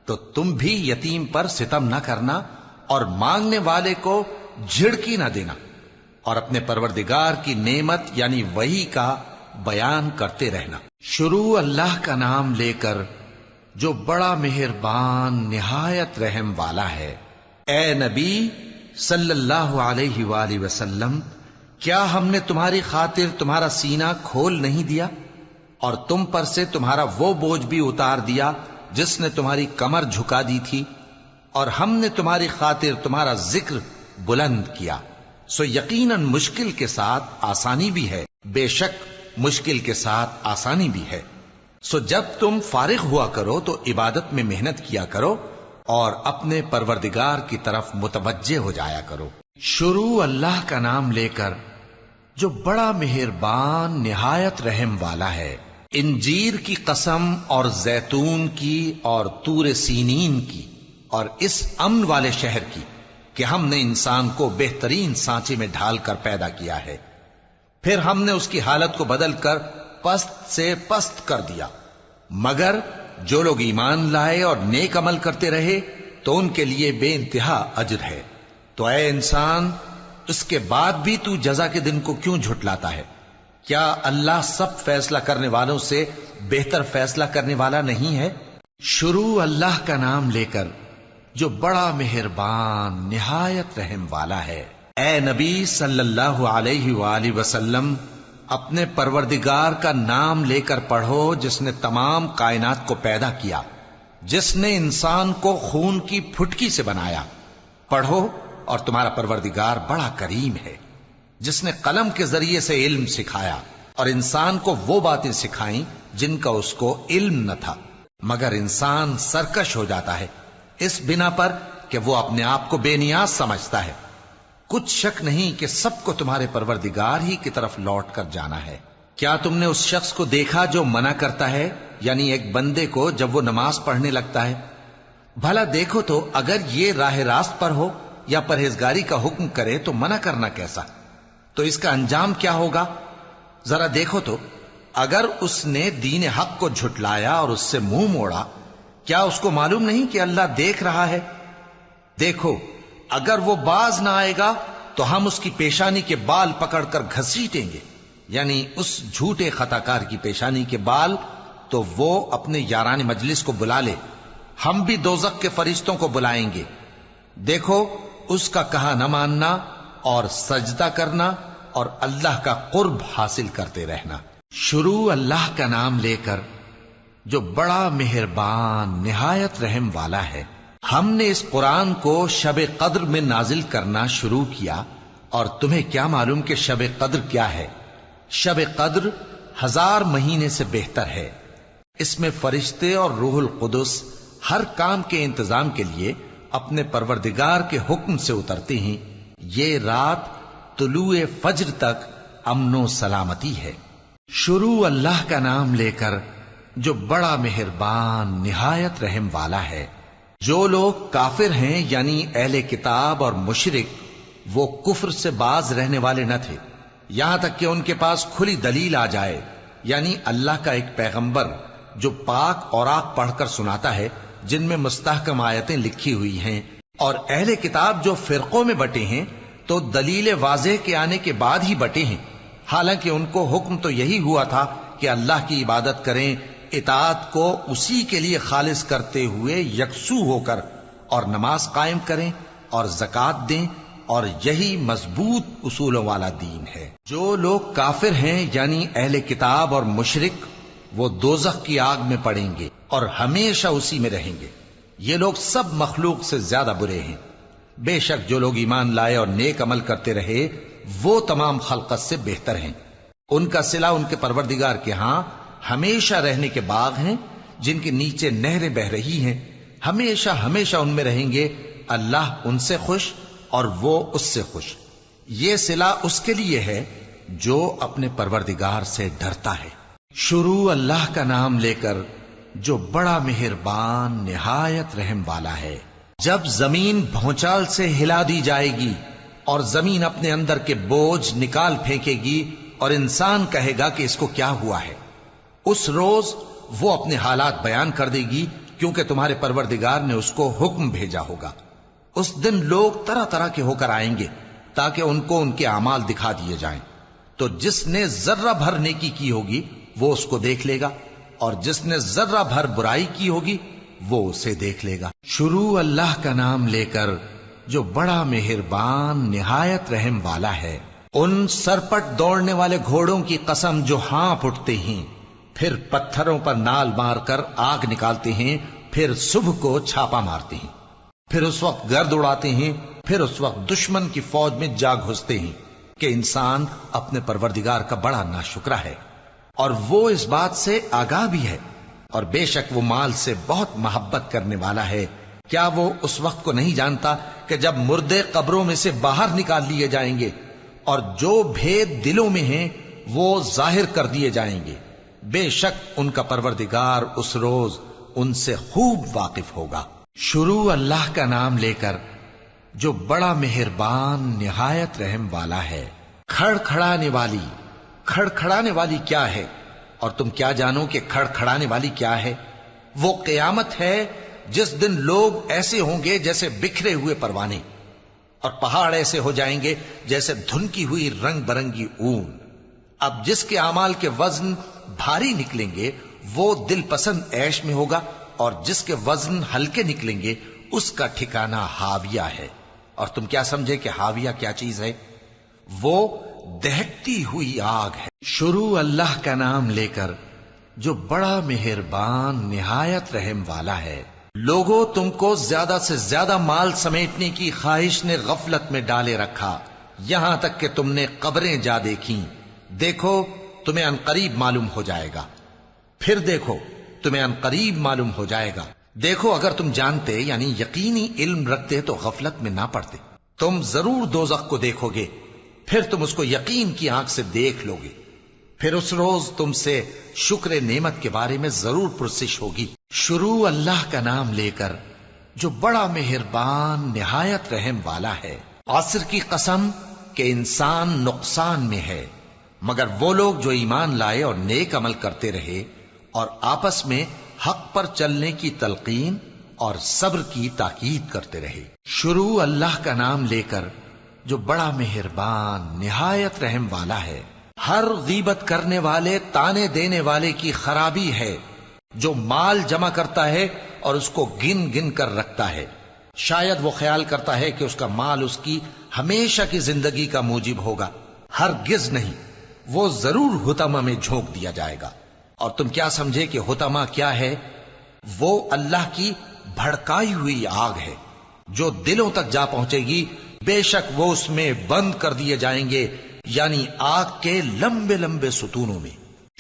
تو تم بھی یتیم پر ستم نہ کرنا، اور مانگنے والے کو جھڑکی نہ دینا، اور اپنے پروردگار کی نعمت یعنی وحی کا بیان کرتے رہنا۔ شروع اللہ کا نام لے کر جو بڑا مہربان نہایت رحم والا ہے۔ اے نبی صلی اللہ علیہ وآلہ وسلم، کیا ہم نے تمہاری خاطر تمہارا سینہ کھول نہیں دیا، اور تم پر سے تمہارا وہ بوجھ بھی اتار دیا جس نے تمہاری کمر جھکا دی تھی، اور ہم نے تمہاری خاطر تمہارا ذکر بلند کیا۔ سو یقیناً مشکل کے ساتھ آسانی بھی ہے، بے شک مشکل کے ساتھ آسانی بھی ہے۔ سو جب تم فارغ ہوا کرو تو عبادت میں محنت کیا کرو، اور اپنے پروردگار کی طرف متوجہ ہو جایا کرو۔ شروع اللہ کا نام لے کر جو بڑا مہربان نہایت رحم والا ہے۔ انجیر کی قسم اور زیتون کی اور طور سینین کی اور اس امن والے شہر کی کہ ہم نے انسان کو بہترین سانچے میں ڈھال کر پیدا کیا ہے، پھر ہم نے اس کی حالت کو بدل کر پست سے پست کر دیا، مگر جو لوگ ایمان لائے اور نیک عمل کرتے رہے تو ان کے لیے بے انتہا اجر ہے۔ تو اے انسان، اس کے بعد بھی تو جزا کے دن کو کیوں جھٹلاتا ہے؟ کیا اللہ سب فیصلہ کرنے والوں سے بہتر فیصلہ کرنے والا نہیں ہے؟ شروع اللہ کا نام لے کر جو بڑا مہربان نہایت رحم والا ہے۔ اے نبی صلی اللہ علیہ وآلہ وسلم، اپنے پروردگار کا نام لے کر پڑھو جس نے تمام کائنات کو پیدا کیا، جس نے انسان کو خون کی پھٹکی سے بنایا۔ پڑھو، اور تمہارا پروردگار بڑا کریم ہے، جس نے قلم کے ذریعے سے علم سکھایا اور انسان کو وہ باتیں سکھائیں جن کا اس کو علم نہ تھا، مگر انسان سرکش ہو جاتا ہے اس بنا پر کہ وہ اپنے آپ کو بے نیاز سمجھتا ہے۔ کچھ شک نہیں کہ سب کو تمہارے پروردگار ہی کی طرف لوٹ کر جانا ہے۔ کیا تم نے اس شخص کو دیکھا جو منع کرتا ہے، یعنی ایک بندے کو جب وہ نماز پڑھنے لگتا ہے؟ بھلا دیکھو تو اگر یہ راہ راست پر ہو یا پرہیزگاری کا حکم کرے تو منع کرنا کیسا؟ تو اس کا انجام کیا ہوگا؟ ذرا دیکھو تو اگر اس نے دین حق کو جھٹلایا اور اس سے منہ موڑا، کیا اس کو معلوم نہیں کہ اللہ دیکھ رہا ہے؟ دیکھو اگر وہ باز نہ آئے گا تو ہم اس کی پیشانی کے بال پکڑ کر گھسیٹیں گے، یعنی اس جھوٹے خطا کار کی پیشانی کے بال، تو وہ اپنے یاران مجلس کو بلا لے، ہم بھی دوزخ کے فرشتوں کو بلائیں گے۔ دیکھو اس کا کہا نہ ماننا اور سجدہ کرنا اور اللہ کا قرب حاصل کرتے رہنا۔ شروع اللہ کا نام لے کر جو بڑا مہربان نہایت رحم والا ہے۔ ہم نے اس قرآن کو شب قدر میں نازل کرنا شروع کیا، اور تمہیں کیا معلوم کہ شب قدر کیا ہے؟ شب قدر 1000 مہینے سے بہتر ہے۔ اس میں فرشتے اور روح القدس ہر کام کے انتظام کے لیے اپنے پروردگار کے حکم سے اترتے ہیں۔ یہ رات طلوع فجر تک امن و سلامتی ہے۔ شروع اللہ کا نام لے کر جو بڑا مہربان نہایت رحم والا ہے۔ جو لوگ کافر ہیں یعنی اہل کتاب اور مشرک، وہ کفر سے باز رہنے والے نہ تھے یہاں تک کہ ان کے پاس کھلی دلیل آ جائے، یعنی اللہ کا ایک پیغمبر جو پاک اوراق پڑھ کر سناتا ہے جن میں مستحکم آیتیں لکھی ہوئی ہیں، اور اہل کتاب جو فرقوں میں بٹے ہیں تو دلیل واضح کے آنے کے بعد ہی بٹے ہیں، حالانکہ ان کو حکم تو یہی ہوا تھا کہ اللہ کی عبادت کریں، اطاعت کو اسی کے لیے خالص کرتے ہوئے یکسو ہو کر، اور نماز قائم کریں اور زکوٰۃ دیں، اور یہی مضبوط اصولوں والا دین ہے۔ جو لوگ کافر ہیں یعنی اہل کتاب اور مشرک، وہ دوزخ کی آگ میں پڑیں گے اور ہمیشہ اسی میں رہیں گے۔ یہ لوگ سب مخلوق سے زیادہ برے ہیں۔ بے شک جو لوگ ایمان لائے اور نیک عمل کرتے رہے وہ تمام خلقت سے بہتر ہیں۔ ان کا صلہ ان کے پروردگار کے ہاں ہمیشہ رہنے کے باغ ہیں جن کے نیچے نہریں بہ رہی ہیں، ہمیشہ ہمیشہ ان میں رہیں گے۔ اللہ ان سے خوش اور وہ اس سے خوش۔ یہ صلہ اس کے لیے ہے جو اپنے پروردگار سے ڈرتا ہے۔ شروع اللہ کا نام لے کر جو بڑا مہربان نہایت رحم والا ہے۔ جب زمین بھونچال سے ہلا دی جائے گی اور زمین اپنے اندر کے بوجھ نکال پھینکے گی اور انسان کہے گا کہ اس کو کیا ہوا ہے، اس روز وہ اپنے حالات بیان کر دے گی، کیونکہ تمہارے پروردگار نے اس کو حکم بھیجا ہوگا۔ اس دن لوگ طرح طرح کے ہو کر آئیں گے تاکہ ان کو ان کے اعمال دکھا دیے جائیں، تو جس نے ذرہ بھر نیکی کی ہوگی وہ اس کو دیکھ لے گا، اور جس نے ذرہ بھر برائی کی ہوگی وہ اسے دیکھ لے گا۔ شروع اللہ کا نام لے کر جو بڑا مہربان نہایت رحم والا ہے۔ ان سرپٹ دوڑنے والے گھوڑوں کی قسم جو ہانپ اٹھتے ہیں، پھر پتھروں پر نال مار کر آگ نکالتے ہیں، پھر صبح کو چھاپا مارتے ہیں، پھر اس وقت گرد اڑاتے ہیں، پھر اس وقت دشمن کی فوج میں جا گھستے ہیں کہ انسان اپنے پروردگار کا بڑا ناشکرا ہے، اور وہ اس بات سے آگاہ بھی ہے، اور بے شک وہ مال سے بہت محبت کرنے والا ہے۔ کیا وہ اس وقت کو نہیں جانتا کہ جب مردے قبروں میں سے باہر نکال لیے جائیں گے اور جو بھید دلوں میں ہیں وہ ظاہر کر دیے جائیں گے، بے شک ان کا پروردگار اس روز ان سے خوب واقف ہوگا۔ شروع اللہ کا نام لے کر جو بڑا مہربان نہایت رحم والا ہے۔ کھڑکھڑانے والی، کھڑکھڑانے والی کیا ہے؟ اور تم کیا جانو کہ کھڑکھڑانے والی کیا ہے؟ وہ قیامت ہے جس دن لوگ ایسے ہوں گے جیسے بکھرے ہوئے پروانے، اور پہاڑ ایسے ہو جائیں گے جیسے دھنکی ہوئی رنگ برنگی اون۔ اب جس کے اعمال کے وزن بھاری نکلیں گے وہ دل پسند عیش میں ہوگا، اور جس کے وزن ہلکے نکلیں گے اس کا ٹھکانہ ہاویہ ہے۔ اور تم کیا سمجھے کہ ہاویہ کیا چیز ہے؟ وہ دہکتی ہوئی آگ ہے۔ شروع اللہ کا نام لے کر جو بڑا مہربان نہایت رحم والا ہے۔ لوگوں، تم کو زیادہ سے زیادہ مال سمیٹنے کی خواہش نے غفلت میں ڈالے رکھا، یہاں تک کہ تم نے قبریں جا دیکھیں۔ دیکھو تمہیں عنقریب معلوم ہو جائے گا، پھر دیکھو تمہیں عنقریب معلوم ہو جائے گا دیکھو اگر تم جانتے یعنی یقینی علم رکھتے تو غفلت میں نہ پڑتے. تم ضرور دوزخ کو دیکھو گے، پھر تم اس کو یقین کی آنکھ سے دیکھ لو گے. پھر اس روز تم سے شکر نعمت کے بارے میں ضرور پرسش ہوگی. شروع اللہ کا نام لے کر جو بڑا مہربان نہایت رحم والا ہے. عصر کی قسم کہ انسان نقصان میں ہے مگر وہ لوگ جو ایمان لائے اور نیک عمل کرتے رہے اور آپس میں حق پر چلنے کی تلقین اور صبر کی تاکید کرتے رہے. شروع اللہ کا نام لے کر جو بڑا مہربان نہایت رحم والا ہے. ہر غیبت کرنے والے تانے دینے والے کی خرابی ہے جو مال جمع کرتا ہے اور اس کو گن گن کر رکھتا ہے. شاید وہ خیال کرتا ہے کہ اس کا مال اس کی ہمیشہ کی زندگی کا موجب ہوگا. ہرگز نہیں، وہ ضرور حطمہ میں جھونک دیا جائے گا. اور تم کیا سمجھے کہ حطمہ کیا ہے؟ وہ اللہ کی بھڑکائی ہوئی آگ ہے جو دلوں تک جا پہنچے گی. بے شک وہ اس میں بند کر دیے جائیں گے، یعنی آگ کے لمبے لمبے ستونوں میں.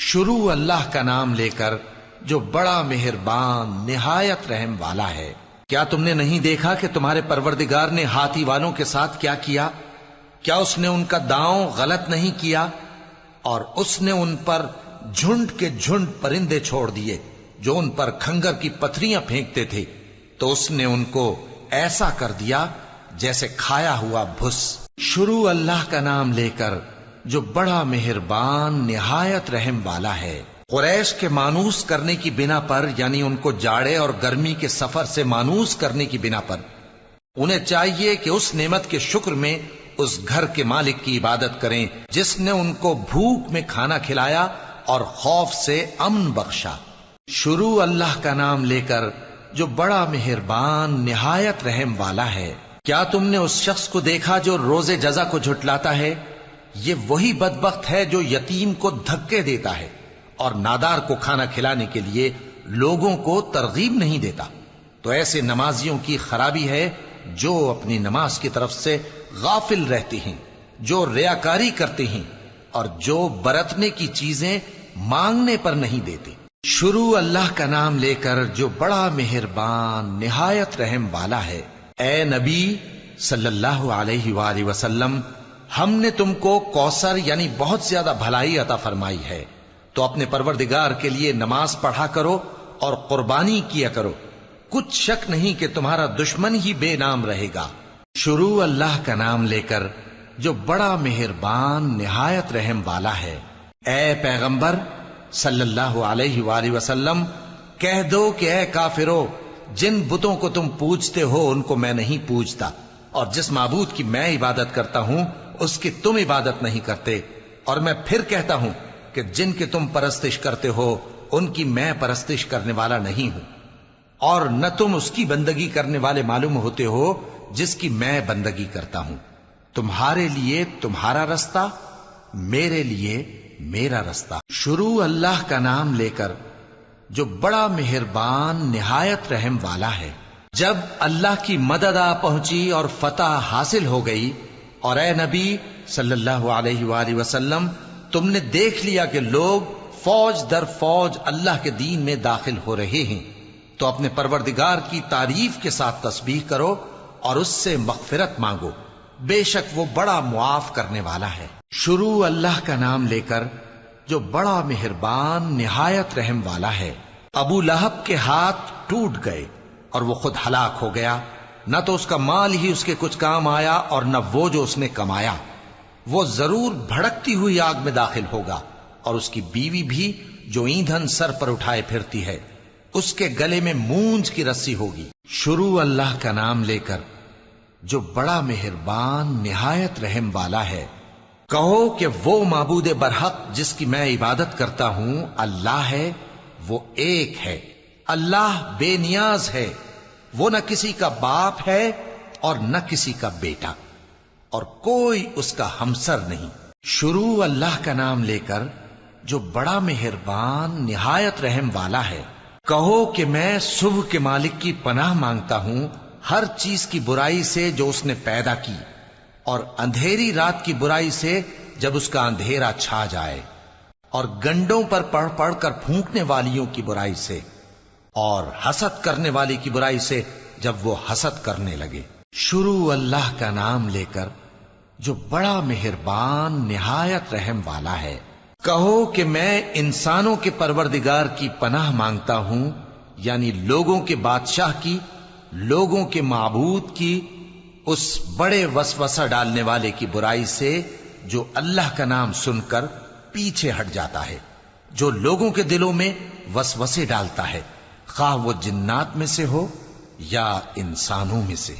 شروع اللہ کا نام لے کر جو بڑا مہربان نہایت رحم والا ہے. کیا تم نے نہیں دیکھا کہ تمہارے پروردگار نے ہاتھی والوں کے ساتھ کیا کیا؟ کیا اس نے ان کا داؤں غلط نہیں کیا؟ اور اس نے ان پر جھنڈ کے جھنڈ پرندے چھوڑ دیے جو ان پر کھنگر کی پتھریاں پھینکتے تھے، تو اس نے ان کو ایسا کر دیا جیسے کھایا ہوا بھس. شروع اللہ کا نام لے کر جو بڑا مہربان نہایت رحم والا ہے. قریش کے مانوس کرنے کی بنا پر، یعنی ان کو جاڑے اور گرمی کے سفر سے مانوس کرنے کی بنا پر، انہیں چاہیے کہ اس نعمت کے شکر میں اس گھر کے مالک کی عبادت کریں جس نے ان کو بھوک میں کھانا کھلایا اور خوف سے امن بخشا. شروع اللہ کا نام لے کر جو بڑا مہربان نہایت رحم والا ہے. کیا تم نے اس شخص کو دیکھا جو روز جزا کو جھٹلاتا ہے؟ یہ وہی بدبخت ہے جو یتیم کو دھکے دیتا ہے اور نادار کو کھانا کھلانے کے لیے لوگوں کو ترغیب نہیں دیتا. تو ایسے نمازیوں کی خرابی ہے جو اپنی نماز کی طرف سے غافل رہتے ہیں، جو ریاکاری کرتے ہیں اور جو برتنے کی چیزیں مانگنے پر نہیں دیتے. شروع اللہ کا نام لے کر جو بڑا مہربان نہایت رحم والا ہے. اے نبی صلی اللہ علیہ وآلہ وسلم، ہم نے تم کو کوثر یعنی بہت زیادہ بھلائی عطا فرمائی ہے، تو اپنے پروردگار کے لیے نماز پڑھا کرو اور قربانی کیا کرو. کچھ شک نہیں کہ تمہارا دشمن ہی بے نام رہے گا. شروع اللہ کا نام لے کر جو بڑا مہربان نہایت رحم والا ہے. اے پیغمبر صلی اللہ علیہ وآلہ وسلم، کہہ دو کہ اے کافرو، جن بتوں کو تم پوجتے ہو ان کو میں نہیں پوجتا، اور جس معبود کی میں عبادت کرتا ہوں اس کی تم عبادت نہیں کرتے. اور میں پھر کہتا ہوں کہ جن کی تم پرستش کرتے ہو ان کی میں پرستش کرنے والا نہیں ہوں، اور نہ تم اس کی بندگی کرنے والے معلوم ہوتے ہو جس کی میں بندگی کرتا ہوں. تمہارے لیے تمہارا رستہ، میرے لیے میرا رستہ. شروع اللہ کا نام لے کر جو بڑا مہربان نہایت رحم والا ہے. جب اللہ کی مدد آ پہنچی اور فتح حاصل ہو گئی، اور اے نبی صلی اللہ علیہ وآلہ وسلم، تم نے دیکھ لیا کہ لوگ فوج در فوج اللہ کے دین میں داخل ہو رہے ہیں، تو اپنے پروردگار کی تعریف کے ساتھ تسبیح کرو اور اس سے مغفرت مانگو، بے شک وہ بڑا معاف کرنے والا ہے. شروع اللہ کا نام لے کر جو بڑا مہربان نہایت رحم والا ہے. ابو لہب کے ہاتھ ٹوٹ گئے اور وہ خود ہلاک ہو گیا، نہ تو اس کا مال ہی اس کے کچھ کام آیا اور نہ وہ جو اس نے کمایا. وہ ضرور بھڑکتی ہوئی آگ میں داخل ہوگا، اور اس کی بیوی بھی جو ایندھن سر پر اٹھائے پھرتی ہے، اس کے گلے میں مونج کی رسی ہوگی. شروع اللہ کا نام لے کر جو بڑا مہربان نہایت رحم والا ہے. کہو کہ وہ معبود برحق جس کی میں عبادت کرتا ہوں اللہ ہے، وہ ایک ہے. اللہ بے نیاز ہے، وہ نہ کسی کا باپ ہے اور نہ کسی کا بیٹا، اور کوئی اس کا ہمسر نہیں. شروع اللہ کا نام لے کر جو بڑا مہربان نہایت رحم والا ہے. کہو کہ میں صبح کے مالک کی پناہ مانگتا ہوں ہر چیز کی برائی سے جو اس نے پیدا کی، اور اندھیری رات کی برائی سے جب اس کا اندھیرا چھا جائے، اور گنڈوں پر پڑھ پڑھ کر پھونکنے والیوں کی برائی سے، اور حسد کرنے والی کی برائی سے جب وہ حسد کرنے لگے۔ شروع اللہ کا نام لے کر جو بڑا مہربان نہایت رحم والا ہے۔ کہو کہ میں انسانوں کے پروردگار کی پناہ مانگتا ہوں، یعنی لوگوں کے بادشاہ کی، لوگوں کے معبود کی، اس بڑے وسوسہ ڈالنے والے کی برائی سے جو اللہ کا نام سن کر پیچھے ہٹ جاتا ہے، جو لوگوں کے دلوں میں وسوسے ڈالتا ہے، خواہ وہ جنات میں سے ہو یا انسانوں میں سے۔